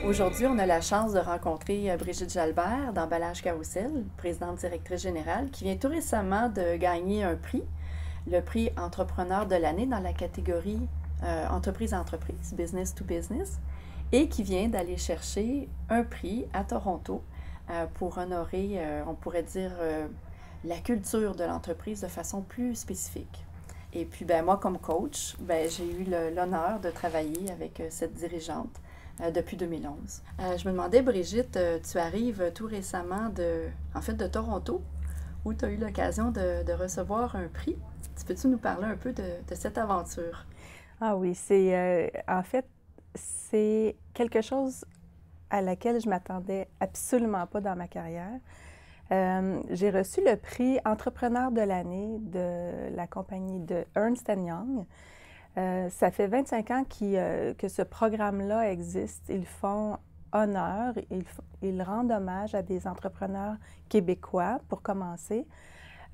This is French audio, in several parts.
Aujourd'hui, on a la chance de rencontrer Brigitte Jalbert d'Emballage Carrousel, présidente directrice générale, qui vient tout récemment de gagner un prix, le prix Entrepreneur de l'année dans la catégorie entreprise à entreprise, business to business, et qui vient d'aller chercher un prix à Toronto pour honorer, on pourrait dire, la culture de l'entreprise de façon plus spécifique. Et puis, moi, comme coach, j'ai eu l'honneur de travailler avec cette dirigeante depuis 2011. Je me demandais, Brigitte, tu arrives tout récemment de Toronto, où tu as eu l'occasion de recevoir un prix. Peux-tu nous parler un peu de cette aventure? Ah oui, en fait, c'est quelque chose à laquelle je m'attendais absolument pas dans ma carrière. J'ai reçu le prix Entrepreneur de l'année de la compagnie de Ernst Young. Ça fait 25 ans que ce programme-là existe. Ils font honneur, ils rendent hommage à des entrepreneurs québécois, pour commencer.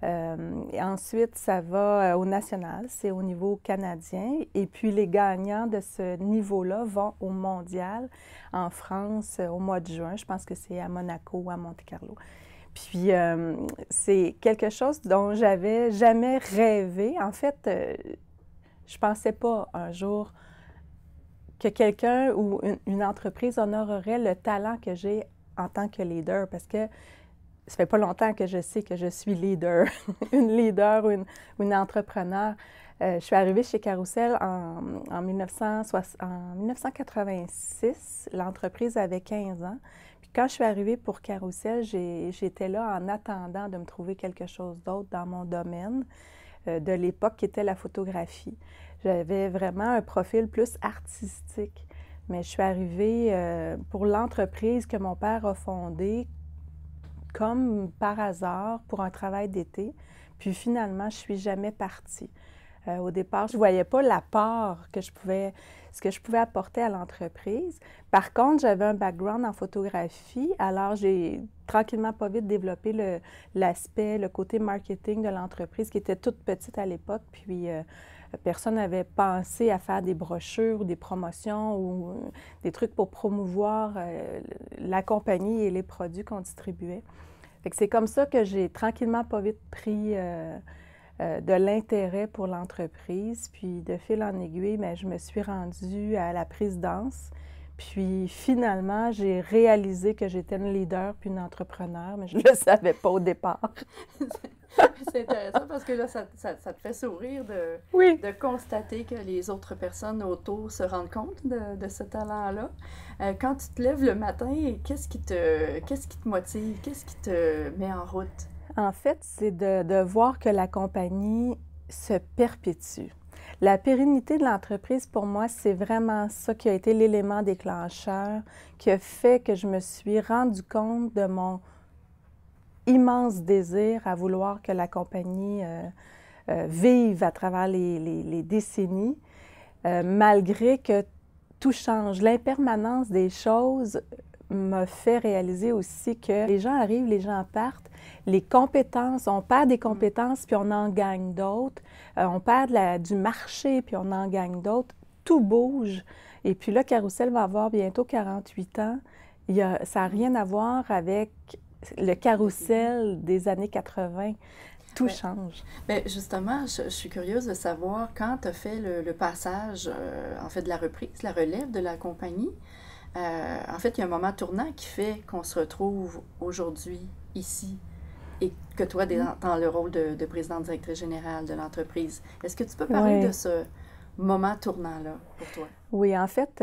Et ensuite, ça va au national, c'est au niveau canadien. Et puis, les gagnants de ce niveau-là vont au mondial en France au mois de juin. Je pense que c'est à Monaco ou à Monte-Carlo. Puis, c'est quelque chose dont j'avais jamais rêvé. En fait, je pensais pas un jour que quelqu'un ou une entreprise honorerait le talent que j'ai en tant que leader, parce que ça fait pas longtemps que je sais que je suis leader, une leader ou une entrepreneur. Je suis arrivée chez Carrousel en 1986. L'entreprise avait 15 ans. Puis quand je suis arrivée pour Carrousel, j'étais là en attendant de me trouver quelque chose d'autre dans mon domaine de l'époque qui était la photographie. J'avais vraiment un profil plus artistique. Mais je suis arrivée pour l'entreprise que mon père a fondée comme par hasard pour un travail d'été. Puis finalement, je ne suis jamais partie. Au départ, je ne voyais pas l'apport ce que je pouvais apporter à l'entreprise. Par contre, j'avais un background en photographie, alors j'ai tranquillement pas vite développé l'aspect, le côté marketing de l'entreprise qui était toute petite à l'époque. Puis personne n'avait pensé à faire des brochures ou des promotions ou des trucs pour promouvoir la compagnie et les produits qu'on distribuait. Fait que c'est comme ça que j'ai tranquillement pas vite pris de l'intérêt pour l'entreprise. Puis de fil en aiguille, je me suis rendue à la présidence. Puis finalement, j'ai réalisé que j'étais une leader puis une entrepreneur, mais je ne le savais pas au départ. C'est intéressant parce que là, ça te fait sourire Oui. de constater que les autres personnes autour se rendent compte de ce talent-là. Quand tu te lèves le matin, qu'est-ce qui te motive? Qu'est-ce qui te met en route? En fait, c'est de voir que la compagnie se perpétue. La pérennité de l'entreprise, pour moi, c'est vraiment ça qui a été l'élément déclencheur qui a fait que je me suis rendu compte de mon immense désir à vouloir que la compagnie vive à travers les décennies, malgré que tout change. L'impermanence des choses m'a fait réaliser aussi que les gens arrivent, les gens partent, les compétences, on perd des compétences puis on en gagne d'autres, on perd du marché puis on en gagne d'autres, tout bouge. Et puis là, Carrousel va avoir bientôt 48 ans. Ça n'a rien à voir avec le Carrousel des années 80. Tout change. Justement, je suis curieuse de savoir quand tu as fait le passage, en fait, de la reprise, la relève de la compagnie. En fait, il y a un moment tournant qui fait qu'on se retrouve aujourd'hui, ici, et que toi, dans le rôle de présidente directrice générale de l'entreprise. Est-ce que tu peux parler de ce moment tournant-là pour toi? Oui, en fait,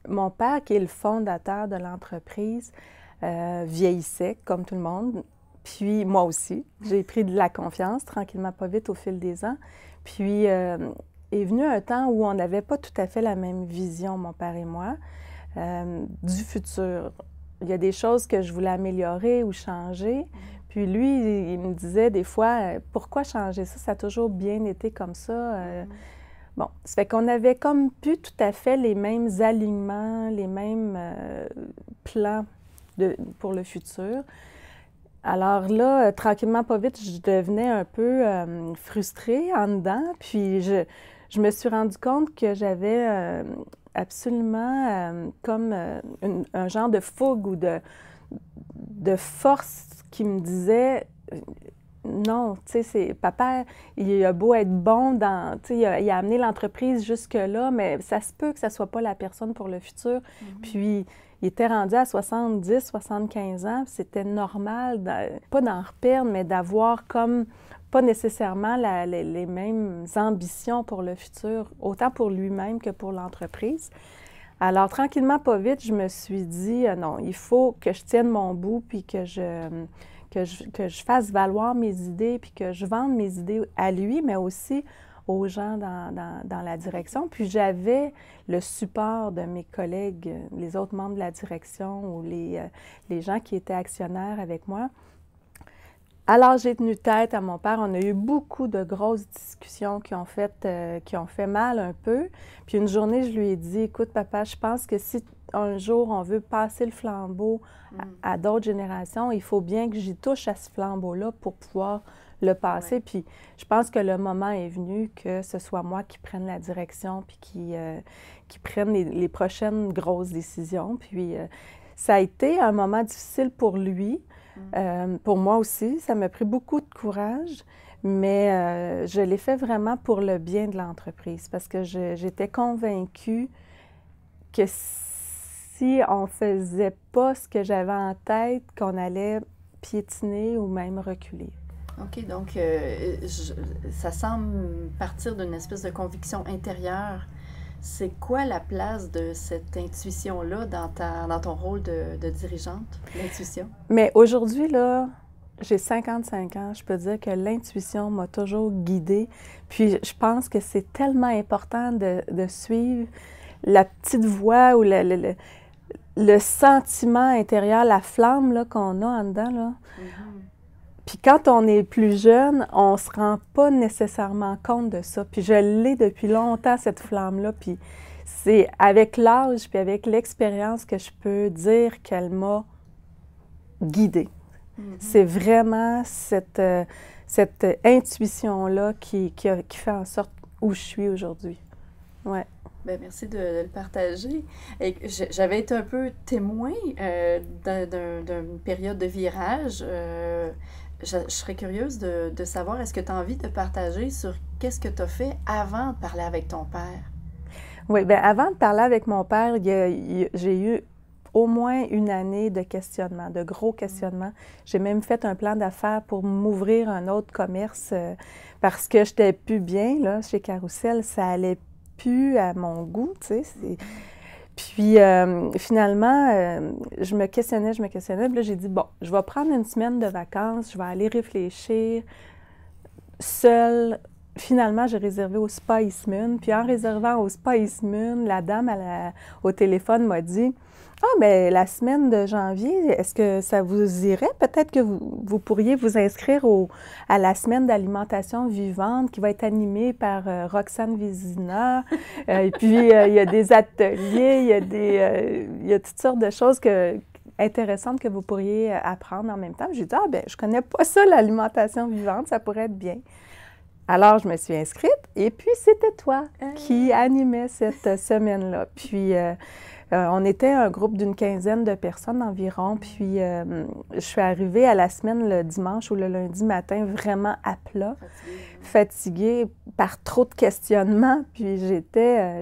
mon père, qui est le fondateur de l'entreprise, vieillissait, comme tout le monde. Puis moi aussi, j'ai pris de la confiance, tranquillement, pas vite, au fil des ans. Puis est venu un temps où on n'avait pas tout à fait la même vision, mon père et moi, du futur. Il y a des choses que je voulais améliorer ou changer. Puis lui, il me disait des fois, pourquoi changer ça? Ça a toujours bien été comme ça. Bon, ça fait qu'on avait comme plus tout à fait les mêmes alignements, les mêmes plans pour le futur. Alors là, tranquillement, pas vite, je devenais un peu frustrée en dedans. Puis je me suis rendu compte que j'avais absolument comme un genre de fougue ou de force qui me disait non, tu sais, papa, il a beau être bon dans, tu sais, il a amené l'entreprise jusque-là, mais ça se peut que ça ne soit pas la personne pour le futur. Puis, il était rendu à 70, 75 ans, c'était normal, pas d'en reperdre, mais d'avoir comme pas nécessairement les mêmes ambitions pour le futur, autant pour lui-même que pour l'entreprise. Alors, tranquillement, pas vite, je me suis dit, non, il faut que je tienne mon bout, puis que je fasse valoir mes idées, puis que je vende mes idées à lui, mais aussi aux gens dans la direction. Puis j'avais le support de mes collègues, les autres membres de la direction ou les gens qui étaient actionnaires avec moi. Alors, j'ai tenu tête à mon père. On a eu beaucoup de grosses discussions qui ont fait mal un peu. Puis une journée, je lui ai dit, « Écoute, papa, je pense que si un jour on veut passer le flambeau à d'autres générations, il faut bien que j'y touche à ce flambeau-là pour pouvoir le passer. » Puis je pense que le moment est venu que ce soit moi qui prenne la direction puis qui prenne les prochaines grosses décisions. Puis ça a été un moment difficile pour lui. Pour moi aussi, ça m'a pris beaucoup de courage, mais je l'ai fait vraiment pour le bien de l'entreprise parce que j'étais convaincue que si on ne faisait pas ce que j'avais en tête, qu'on allait piétiner ou même reculer. OK, donc ça semble partir d'une espèce de conviction intérieure. C'est quoi la place de cette intuition-là dans ton rôle de dirigeante, l'intuition? Mais aujourd'hui, là, j'ai 55 ans, je peux dire que l'intuition m'a toujours guidée. Puis je pense que c'est tellement important de suivre la petite voix ou le sentiment intérieur, la flamme là, qu'on a en dedans, là. Puis quand on est plus jeune, on ne se rend pas nécessairement compte de ça. Puis je l'ai depuis longtemps, cette flamme-là. Puis c'est avec l'âge puis avec l'expérience que je peux dire qu'elle m'a guidée. C'est vraiment cette intuition-là qui fait en sorte où je suis aujourd'hui. Ouais. Bien, merci de le partager. J'avais été un peu témoin d'une période de virage. Je serais curieuse de savoir, est-ce que tu as envie de partager sur qu'est-ce que tu as fait avant de parler avec ton père? Oui, bien, avant de parler avec mon père, j'ai eu au moins une année de questionnement, de gros questionnements. J'ai même fait un plan d'affaires pour m'ouvrir un autre commerce parce que je n'étais plus bien là, chez Carousel. Ça allait plus à mon goût, tu sais. Puis, finalement, je me questionnais. Puis là, j'ai dit, bon, je vais prendre une semaine de vacances, je vais aller réfléchir seule. Finalement, j'ai réservé au Spa East Moon. Puis, en réservant au Spa East Moon, la dame au téléphone m'a dit, « Ah, bien, la semaine de janvier, est-ce que ça vous irait? Peut-être que vous pourriez vous inscrire à la semaine d'alimentation vivante qui va être animée par Roxane Vézina. Et puis, il y a des ateliers, il y a toutes sortes de choses intéressantes que vous pourriez apprendre en même temps. » J'ai dit, « Ah, bien, je connais pas ça, l'alimentation vivante, ça pourrait être bien. » Alors, je me suis inscrite et puis c'était toi qui animais cette semaine-là. Puis, on était un groupe d'une quinzaine de personnes environ, puis je suis arrivée à la semaine le dimanche ou le lundi matin vraiment à plat, fatiguée par trop de questionnements, puis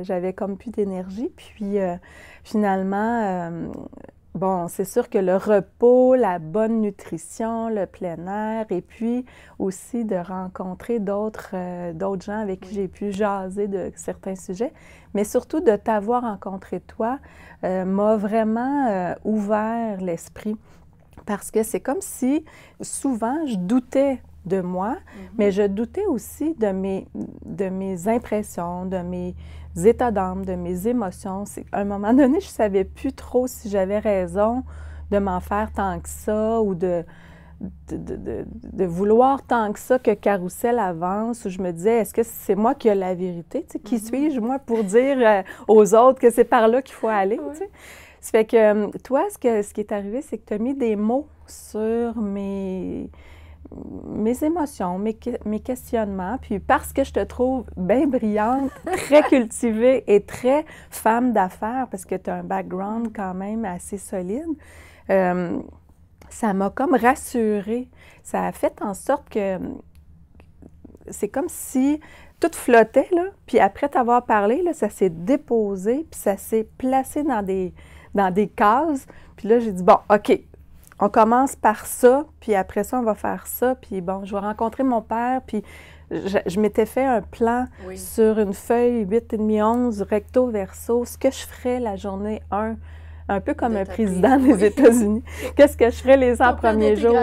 j'avais comme plus d'énergie. Puis finalement, bon, c'est sûr que le repos, la bonne nutrition, le plein air, et puis aussi de rencontrer d'autres gens avec qui j'ai pu jaser de certains sujets, mais surtout de t'avoir rencontré toi, m'a vraiment ouvert l'esprit. Parce que c'est comme si souvent je doutais de moi, mais je doutais aussi de mes impressions, de mes états d'âme, de mes émotions. À un moment donné, je ne savais plus trop si j'avais raison de m'en faire tant que ça ou de vouloir tant que ça que Carousel avance, où je me disais, est-ce que c'est moi qui ai la vérité? Tu sais, qui suis-je, moi, pour dire aux autres que c'est par là qu'il faut aller? Tu sais? Ça fait que toi, ce qui est arrivé, c'est que tu as mis des mots sur mes mes émotions, mes questionnements. Puis parce que je te trouve bien brillante, très cultivée et très femme d'affaires, parce que tu as un background quand même assez solide, ça m'a comme rassurée. Ça a fait en sorte que c'est comme si tout flottait, là, puis après t'avoir parlé, là, ça s'est déposé, puis ça s'est placé dans des cases. Puis là, j'ai dit, bon, OK, on commence par ça, puis après ça, on va faire ça, puis bon, je vais rencontrer mon père, puis je m'étais fait un plan sur une feuille 8,5-11, recto verso, ce que je ferais la journée 1, un peu comme un président des États-Unis. Qu'est-ce que je ferais les 100 premiers jours?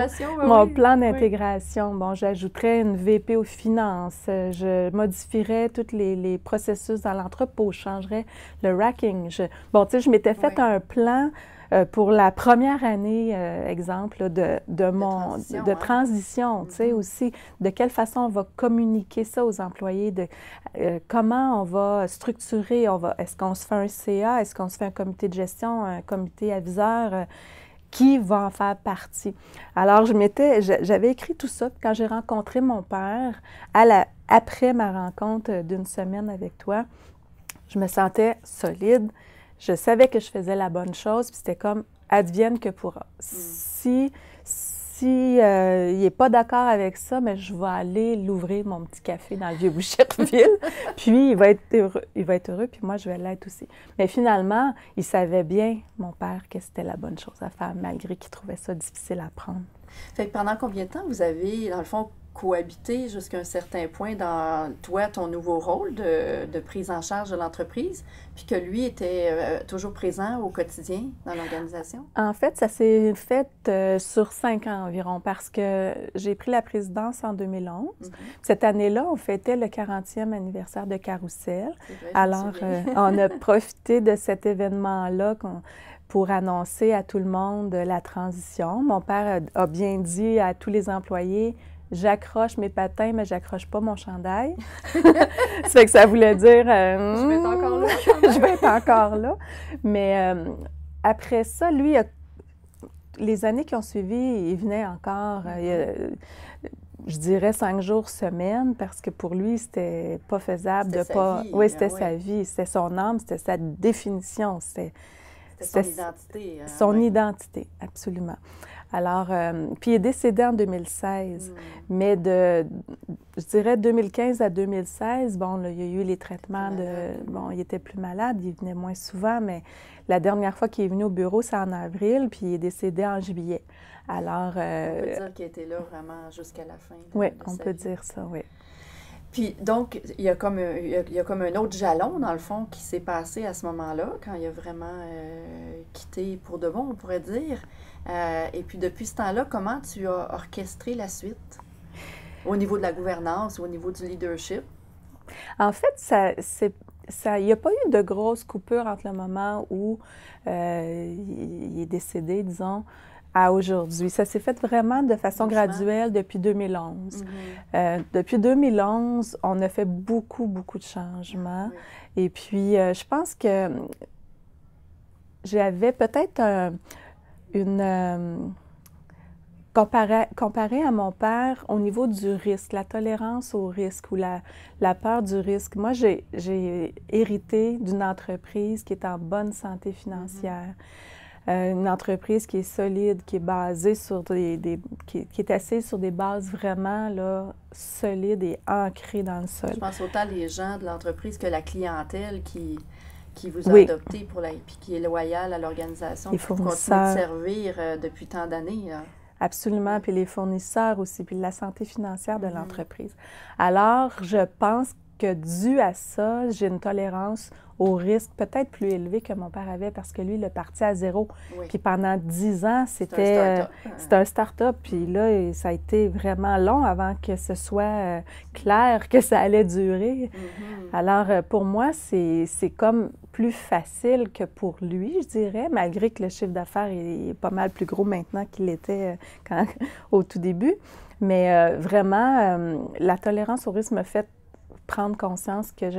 Mon plan d'intégration. Bon, j'ajouterais une VP aux finances, je modifierais tous les processus dans l'entrepôt, je changerais le racking. Bon, tu sais, je m'étais fait un plan pour la première année, exemple, là, de transition, tu sais, aussi, de quelle façon on va communiquer ça aux employés, comment on va structurer, est-ce qu'on se fait un CA, est-ce qu'on se fait un comité de gestion, un comité aviseur, qui va en faire partie. Alors, j'avais écrit tout ça, puis quand j'ai rencontré mon père, après ma rencontre d'une semaine avec toi, je me sentais solide. Je savais que je faisais la bonne chose, puis c'était comme advienne que pourra. Si il n'est pas d'accord avec ça, mais je vais aller l'ouvrir, mon petit café dans le Vieux-Boucherville, puis il va être heureux, puis moi, je vais l'être aussi. Mais finalement, il savait bien, mon père, que c'était la bonne chose à faire, malgré qu'il trouvait ça difficile à prendre. Fait que pendant combien de temps vous avez, dans le fond, cohabité jusqu'à un certain point dans, toi, ton nouveau rôle de prise en charge de l'entreprise, puis que lui était toujours présent au quotidien dans l'organisation? En fait, ça s'est fait sur 5 ans environ, parce que j'ai pris la présidence en 2011. Cette année-là, on fêtait le 40e anniversaire de Carrousel. Alors, on a profité de cet événement-là pour annoncer à tout le monde la transition. Mon père a bien dit à tous les employés: j'accroche mes patins, mais j'accroche pas mon chandail. Ça fait que ça voulait dire... je vais être encore là. Je vais être encore là. Mais après ça, lui, les années qui ont suivi, il venait encore, je dirais 5 jours semaine, parce que pour lui, c'était pas faisable de pas... Oui, c'était sa vie, c'était son âme, c'était sa définition. C'était son identité. Son identité, absolument. Alors, puis il est décédé en 2016, mais je dirais 2015 à 2016, bon, là, il y a eu les traitements bon, il était plus malade, il venait moins souvent, mais la dernière fois qu'il est venu au bureau, c'est en avril, puis il est décédé en juillet. Alors... on peut dire qu'il était là vraiment jusqu'à la fin. Oui, on peut dire ça, oui. Puis, donc, il y a comme un autre jalon, dans le fond, qui s'est passé à ce moment-là, quand il a vraiment quitté pour de bon, on pourrait dire. Et puis, depuis ce temps-là, comment tu as orchestré la suite au niveau de la gouvernance, au niveau du leadership? En fait, il n'y a pas eu de grosse coupure entre le moment où il est décédé, disons, à aujourd'hui. Ça s'est fait vraiment de façon graduelle depuis 2011. Depuis 2011, on a fait beaucoup, beaucoup de changements. Oui. Et puis, je pense que j'avais peut-être comparé à mon père au niveau du risque, la tolérance au risque ou la peur du risque. Moi, j'ai hérité d'une entreprise qui est en bonne santé financière. Une entreprise qui est solide, qui est basée sur qui est assise sur des bases vraiment là, solides et ancrées dans le sol. Je pense autant les gens de l'entreprise que la clientèle qui vous a adopté puis qui est loyale à l'organisation, qui continue de servir depuis tant d'années. Absolument, puis les fournisseurs aussi, puis la santé financière de l'entreprise. Alors, je pense que dû à ça, j'ai une tolérance au risque peut-être plus élevé que mon père avait, parce que lui, il est parti à zéro. Oui. Puis pendant 10 ans, c'était un start-up. Puis là, ça a été vraiment long avant que ce soit clair que ça allait durer. Alors, pour moi, c'est comme plus facile que pour lui, je dirais, malgré que le chiffre d'affaires est pas mal plus gros maintenant qu'il l'était au tout début. Mais vraiment, la tolérance au risque m'a fait prendre conscience que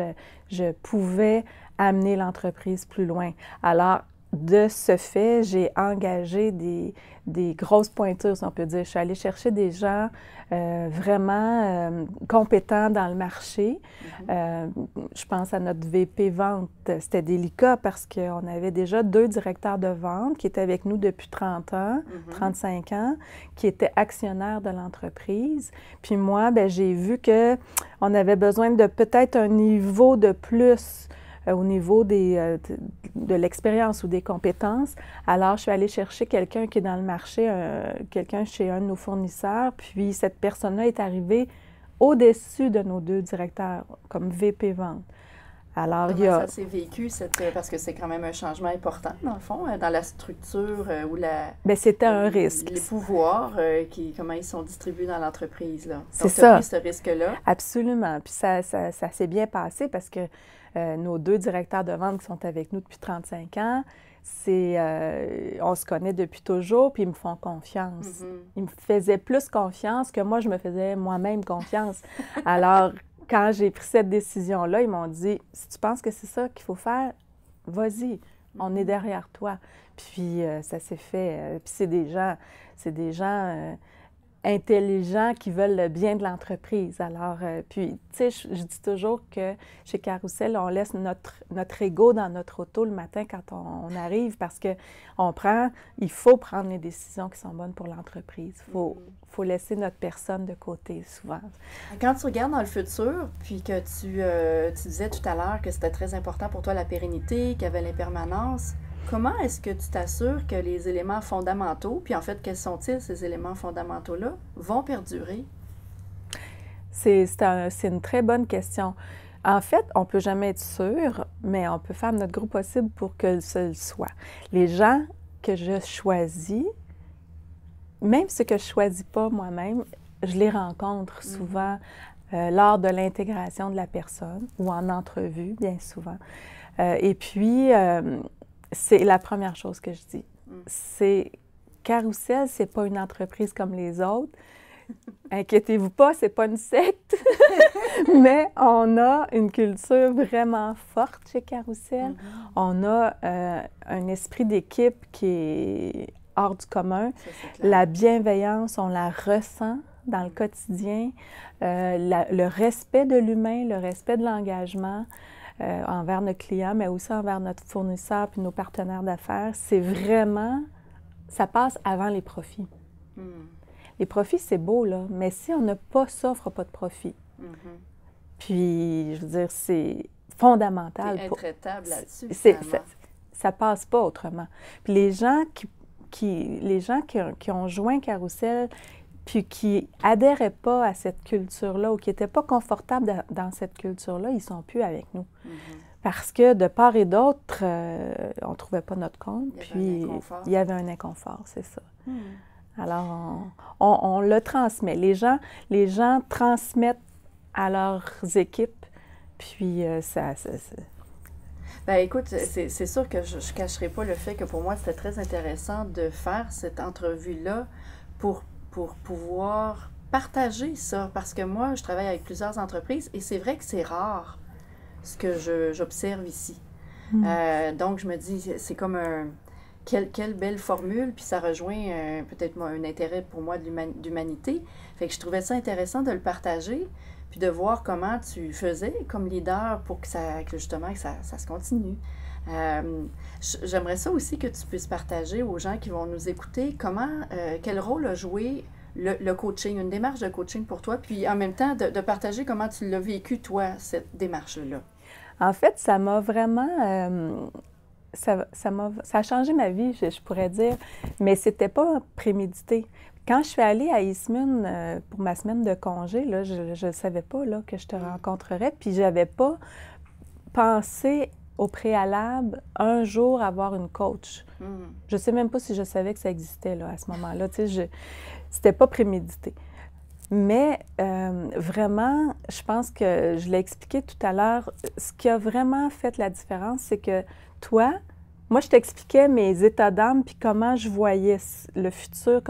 je pouvais amener l'entreprise plus loin. Alors, de ce fait, j'ai engagé des grosses pointures, si on peut dire. Je suis allée chercher des gens vraiment compétents dans le marché. Je pense à notre VP Vente. C'était délicat parce qu'on avait déjà 2 directeurs de vente qui étaient avec nous depuis 30 ans, 35 ans, qui étaient actionnaires de l'entreprise. Puis moi, bien, j'ai vu qu'on avait besoin de peut-être un niveau de plus au niveau de l'expérience ou des compétences. Alors, je suis allée chercher quelqu'un qui est dans le marché, quelqu'un chez un de nos fournisseurs, puis cette personne-là est arrivée au-dessus de nos 2 directeurs, comme VP Vente. Alors, comment ça s'est vécu, parce que c'est quand même un changement important, dans le fond, dans la structure ou bien, c'était un risque. Les pouvoirs, comment ils sont distribués dans l'entreprise, là. C'est ça. Donc, tu as pris ce risque-là. Absolument. Puis ça s'est bien passé parce que nos 2 directeurs de vente qui sont avec nous depuis 35 ans, on se connaît depuis toujours, puis ils me font confiance. Ils me faisaient plus confiance que moi, je me faisais moi-même confiance. Alors, quand j'ai pris cette décision-là, ils m'ont dit, si tu penses que c'est ça qu'il faut faire, vas-y, on est derrière toi. Puis ça s'est fait. Puis c'est des gens intelligents qui veulent le bien de l'entreprise. Alors, puis, tu sais, je dis toujours que chez Carrousel, on laisse notre ego dans notre auto le matin quand on arrive parce que il faut prendre les décisions qui sont bonnes pour l'entreprise. Il faut laisser notre personne de côté souvent. Quand tu regardes dans le futur, puis que tu disais tout à l'heure que c'était très important pour toi la pérennité, qu'il y avait l'impermanence, comment est-ce que tu t'assures que les éléments fondamentaux, puis en fait, quels sont-ils ces éléments fondamentaux-là, vont perdurer? C'est une très bonne question. En fait, on ne peut jamais être sûr, mais on peut faire notre gros possible pour que ce soit. Les gens que je choisis, même ceux que je ne choisis pas moi-même, je les rencontre souvent lors de l'intégration de la personne ou en entrevue, bien souvent. Et puis, c'est la première chose que je dis. C'est Carrousel, c'est pas une entreprise comme les autres. Inquiétez-vous pas, c'est pas une secte. Mais on a une culture vraiment forte chez Carrousel. On a un esprit d'équipe qui est hors du commun. La bienveillance, on la ressent dans le quotidien. Le respect de l'humain, le respect de l'engagement. Envers nos clients, mais aussi envers notre fournisseur puis nos partenaires d'affaires, c'est vraiment, ça passe avant les profits. Les profits, c'est beau, là, mais si on n'a pas ça, on ne fera pas de profit. Puis, je veux dire, c'est fondamental. C'est intraitable là-dessus, ça passe pas autrement. Puis les gens qui ont joint Carrousel, puis qui n'adhéraient pas à cette culture-là ou qui n'étaient pas confortables dans cette culture-là, ils ne sont plus avec nous. Parce que de part et d'autre, on ne trouvait pas notre compte, puis il y avait un inconfort, c'est ça. Alors, on le transmet. Les gens transmettent à leurs équipes, puis ça. Bien, écoute, c'est sûr que je ne cacherai pas le fait que pour moi, c'était très intéressant de faire cette entrevue-là pour pouvoir partager ça. Parce que moi, je travaille avec plusieurs entreprises et c'est vrai que c'est rare ce que j'observe ici. Donc, je me dis, c'est comme quelle belle formule, puis ça rejoint peut-être un intérêt pour moi d'humanité. Fait que je trouvais ça intéressant de le partager, puis de voir comment tu faisais comme leader pour que justement ça se continue. J'aimerais ça aussi que tu puisses partager aux gens qui vont nous écouter quel rôle a joué le coaching, une démarche de coaching pour toi, puis en même temps de partager comment tu l'as vécu, toi, cette démarche-là. En fait, ça m'a vraiment... ça a changé ma vie, je pourrais dire, mais c'était pas prémédité. Quand je suis allée à Eastman pour ma semaine de congé, là, je ne savais pas là, que je te rencontrerais, puis je n'avais pas pensé au préalable un jour avoir une coach. Je ne sais même pas si je savais que ça existait là, à ce moment-là. Tu sais, c'était pas prémédité. Mais vraiment, je pense que je l'ai expliqué tout à l'heure, ce qui a vraiment fait la différence, c'est que toi, moi, je t'expliquais mes états d'âme puis comment je voyais le futur,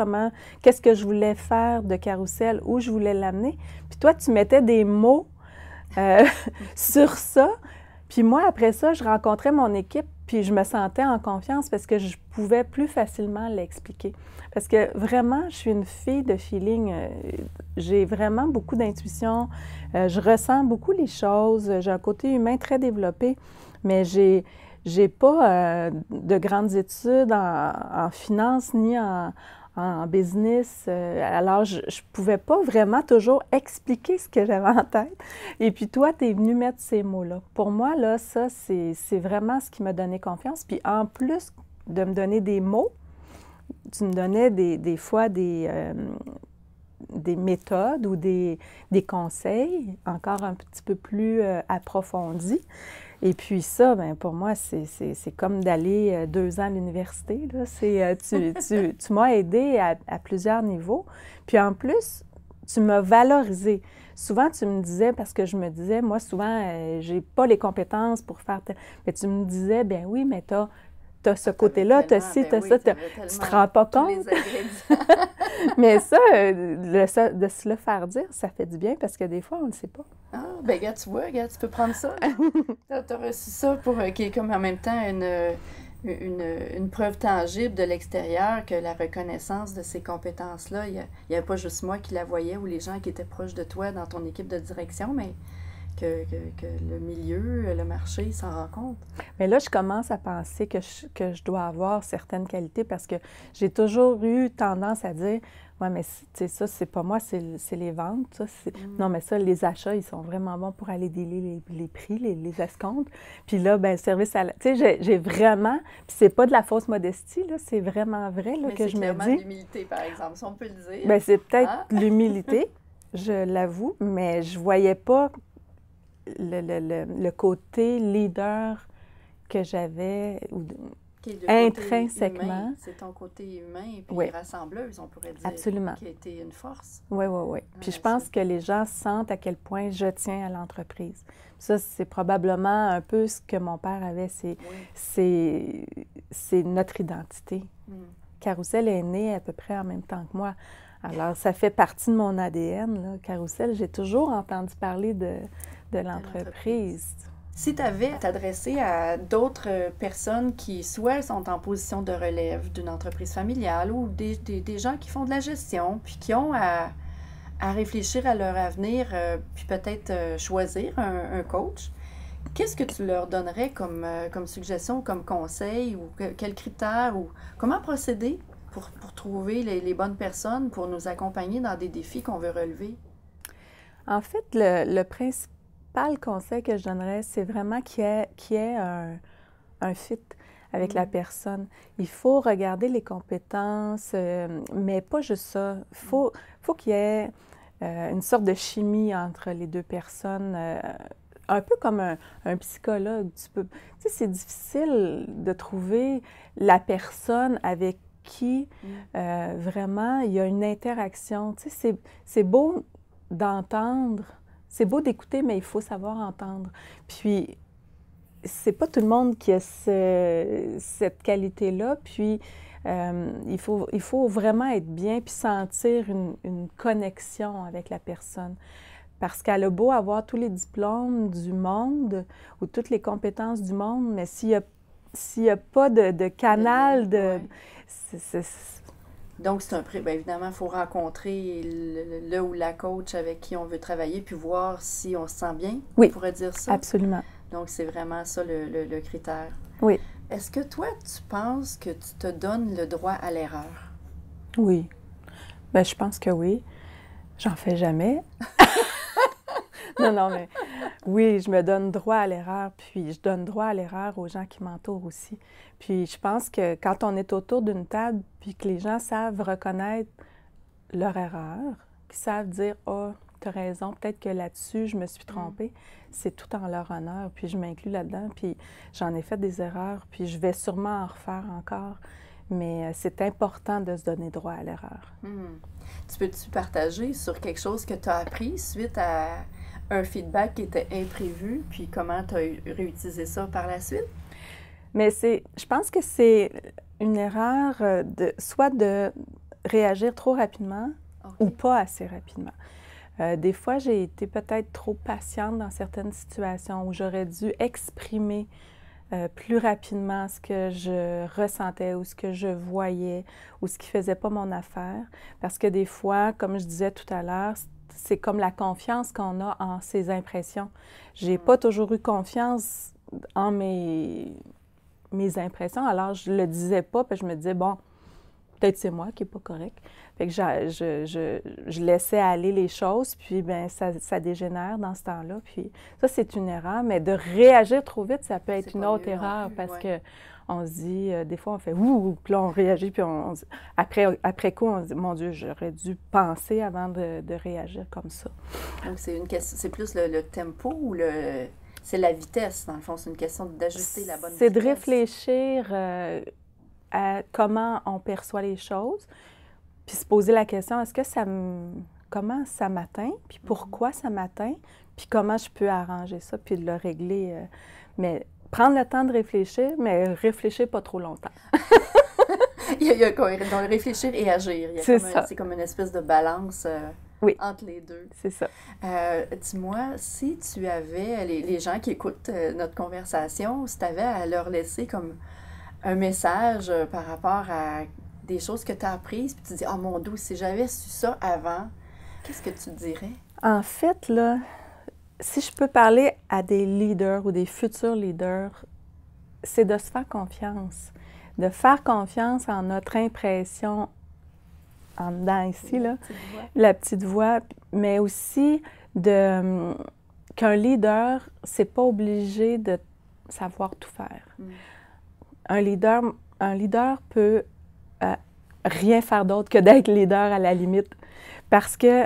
qu'est-ce que je voulais faire de Carrousel, où je voulais l'amener. Puis toi, tu mettais des mots sur ça. Puis moi, après ça, je rencontrais mon équipe, Puis je me sentais en confiance parce que je pouvais plus facilement l'expliquer. Parce que vraiment, je suis une fille de feeling. J'ai vraiment beaucoup d'intuition. Je ressens beaucoup les choses. J'ai un côté humain très développé, mais j'ai pas de grandes études en finance ni en business. Alors, je ne pouvais pas vraiment toujours expliquer ce que j'avais en tête. Et puis toi, tu es venu mettre ces mots-là. Pour moi, là, ça, c'est vraiment ce qui m'a donné confiance. Puis en plus de me donner des mots, tu me donnais des fois des méthodes ou des conseils encore un petit peu plus approfondis. Et puis ça, bien, pour moi, c'est comme d'aller 2 ans à l'université. Tu m'as aidé à plusieurs niveaux. Puis en plus, tu m'as valorisé. Souvent, tu me disais, parce que je me disais, moi, souvent, j'ai pas les compétences pour faire tel... Mais tu me disais, bien oui, mais t'as ce côté-là, t'as ci, t'as ça, tu te rends pas compte. Mais ça, de se le faire dire, ça fait du bien parce que des fois, on ne le sait pas. Ah, bien, regarde, tu vois, regarde, tu peux prendre ça. Tu as reçu ça pour qui est comme en même temps une preuve tangible de l'extérieur que la reconnaissance de ces compétences-là, il n'y avait pas juste moi qui la voyais ou les gens qui étaient proches de toi dans ton équipe de direction, mais que le milieu, le marché s'en rend compte. Mais là, je commence à penser que je dois avoir certaines qualités parce que j'ai toujours eu tendance à dire « Ouais, mais ça, c'est pas moi, c'est les ventes. Ça, Non, mais ça, les achats, ils sont vraiment bons pour aller dealer les prix, les escomptes. » Puis là, bien, service à la... Tu sais, j'ai vraiment... Puis c'est pas de la fausse modestie, là, c'est vraiment vrai là, que je me dis... Mais c'est clairement de l'humilité, par exemple, si on peut le dire. Bien, c'est peut-être l'humilité, je l'avoue, mais je voyais pas le côté leader que j'avais intrinsèquement. C'est ton côté humain et puis rassembleuse, on pourrait dire. Absolument. Qui a été une force. Oui. Puis je pense que les gens sentent à quel point je tiens à l'entreprise. Ça, c'est probablement un peu ce que mon père avait. C'est notre identité. Carrousel est né à peu près en même temps que moi. Alors, ça fait partie de mon ADN, là. Carrousel, j'ai toujours entendu parler de l'entreprise. Si tu avais à t'adresser à d'autres personnes qui soit sont en position de relève d'une entreprise familiale ou des gens qui font de la gestion, puis qui ont à réfléchir à leur avenir, puis peut-être choisir un coach, qu'est-ce que tu leur donnerais comme suggestion, comme conseil, ou quels critères, ou comment procéder pour trouver les bonnes personnes pour nous accompagner dans des défis qu'on veut relever? En fait, le principal conseil que je donnerais, c'est vraiment qu'il y ait un fit avec la personne. Il faut regarder les compétences, mais pas juste ça. Il faut qu'il y ait une sorte de chimie entre les deux personnes, un peu comme un psychologue. Tu sais, c'est difficile de trouver la personne avec qui vraiment il y a une interaction. Tu sais, c'est beau d'entendre. C'est beau d'écouter, mais il faut savoir entendre. Puis, c'est pas tout le monde qui a cette qualité-là. Puis, il faut vraiment être bien puis sentir une connexion avec la personne. Parce qu'elle a beau avoir tous les diplômes du monde ou toutes les compétences du monde, mais s'il y a pas de canal Donc, c'est bien évidemment, il faut rencontrer le ou la coach avec qui on veut travailler puis voir si on se sent bien. Oui, on pourrait dire ça. Absolument. Donc, c'est vraiment ça le critère. Oui. Est-ce que toi, tu penses que tu te donnes le droit à l'erreur? Oui. Bien, je pense que oui. J'en fais jamais. Non, mais oui, je me donne droit à l'erreur, puis je donne droit à l'erreur aux gens qui m'entourent aussi. Puis je pense que quand on est autour d'une table, puis que les gens savent reconnaître leur erreur, qu'ils savent dire « Ah, tu as raison, peut-être que là-dessus, je me suis trompée », c'est tout en leur honneur, puis je m'inclus là-dedans, puis j'en ai fait des erreurs, puis je vais sûrement en refaire encore, mais c'est important de se donner droit à l'erreur. Tu peux-tu partager sur quelque chose que tu as appris suite à un feedback qui était imprévu, puis comment tu as réutilisé ça par la suite? Mais je pense que c'est une erreur soit de réagir trop rapidement ou pas assez rapidement. Des fois, j'ai été peut-être trop patiente dans certaines situations où j'aurais dû exprimer plus rapidement ce que je ressentais ou ce que je voyais ou ce qui ne faisait pas mon affaire. Parce que des fois, comme je disais tout à l'heure, c'est comme la confiance qu'on a en ses impressions. J'ai pas toujours eu confiance en mes impressions, alors je le disais pas, puis je me disais, bon, peut-être c'est moi qui n'est pas correct. Fait que je laissais aller les choses, puis bien, ça dégénère dans ce temps-là. Puis ça, c'est une erreur, mais de réagir trop vite, ça peut être une autre erreur parce que on se dit, des fois, on fait « ouh », puis là, on réagit, puis après coup, on se dit « mon Dieu, j'aurais dû penser avant de réagir comme ça ». Donc, c'est plus le tempo ou c'est la vitesse, dans le fond? C'est une question d'ajuster la bonne vitesse? C'est de réfléchir à comment on perçoit les choses, puis se poser la question, est-ce que comment ça m'atteint, puis pourquoi ça m'atteint, puis comment je peux arranger ça, puis de le régler. Mais prendre le temps de réfléchir, mais réfléchir pas trop longtemps. il y a donc réfléchir et agir. C'est comme une espèce de balance entre les deux. C'est ça. Dis-moi, si tu avais, les gens qui écoutent notre conversation, si tu avais à leur laisser comme un message par rapport à des choses que tu as apprises, puis tu te dis « Oh mon Dieu, si j'avais su ça avant, qu'est-ce que tu dirais? » En fait, là, si je peux parler à des leaders ou des futurs leaders, c'est de se faire confiance. De faire confiance en notre impression en dedans ici, là, la petite voix, mais aussi qu'un leader, c'est pas obligé de savoir tout faire. Un leader peut rien faire d'autre que d'être leader à la limite. Parce que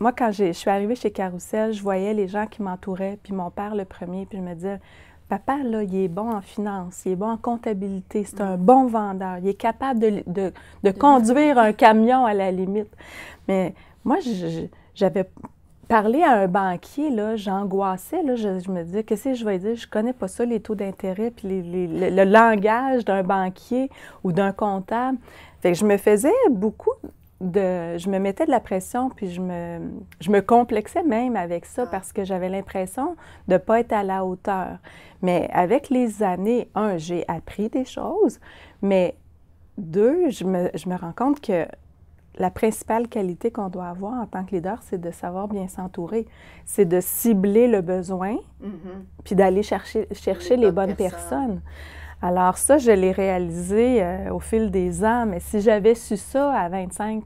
moi, quand je suis arrivée chez Carrousel, je voyais les gens qui m'entouraient, puis mon père le premier, puis je me disais, papa, là, il est bon en finance, il est bon en comptabilité, c'est un bon vendeur, il est capable de conduire un camion à la limite. Mais moi, j'avais parlé à un banquier, là, j'angoissais, là, je me disais, qu'est-ce que je vais dire? Je connais pas ça, les taux d'intérêt, puis le langage d'un banquier ou d'un comptable. Fait que je me faisais je me mettais de la pression, puis je me complexais même avec ça parce que j'avais l'impression de ne pas être à la hauteur. Mais avec les années, j'ai appris des choses, mais deux, je me rends compte que la principale qualité qu'on doit avoir en tant que leader, c'est de savoir bien s'entourer. C'est de cibler le besoin, puis d'aller chercher les bonnes personnes. Alors ça, je l'ai réalisé au fil des ans, mais si j'avais su ça à 25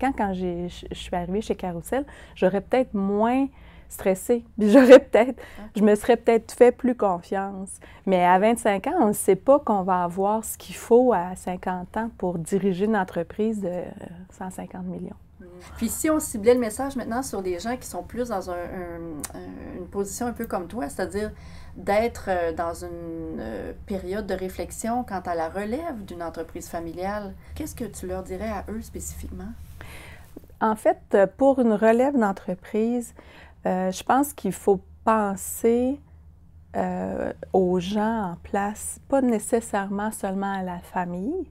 ans, quand je suis arrivée chez Carrousel, j'aurais peut-être moins stressée. Je me serais peut-être fait plus confiance. Mais à 25 ans, on ne sait pas qu'on va avoir ce qu'il faut à 50 ans pour diriger une entreprise de 150 millions. Puis si on ciblait le message maintenant sur des gens qui sont plus dans une position un peu comme toi, c'est-à-dire d'être dans une période de réflexion quant à la relève d'une entreprise familiale, qu'est-ce que tu leur dirais à eux spécifiquement? En fait, pour une relève d'entreprise, je pense qu'il faut penser aux gens en place, pas nécessairement seulement à la famille,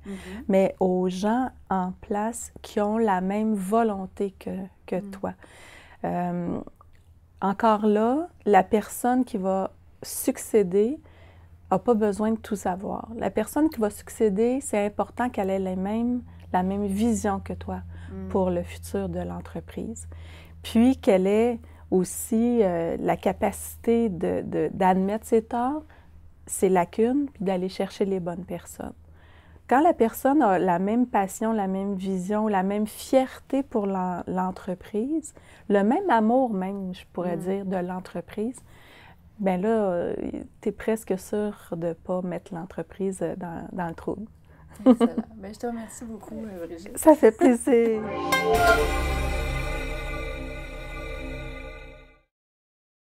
mais aux gens en place qui ont la même volonté que toi. Encore là, la personne qui va succéder n'a pas besoin de tout savoir. La personne qui va succéder, c'est important qu'elle ait la même vision que toi pour le futur de l'entreprise. Puis qu'elle ait aussi la capacité d'admettre ses torts, ses lacunes, puis d'aller chercher les bonnes personnes. Quand la personne a la même passion, la même vision, la même fierté pour l'entreprise, le même amour même, je pourrais dire, de l'entreprise, bien là, tu es presque sûr de ne pas mettre l'entreprise dans le trouble. Excellent. Bien, je te remercie beaucoup, Brigitte. Ça fait plaisir.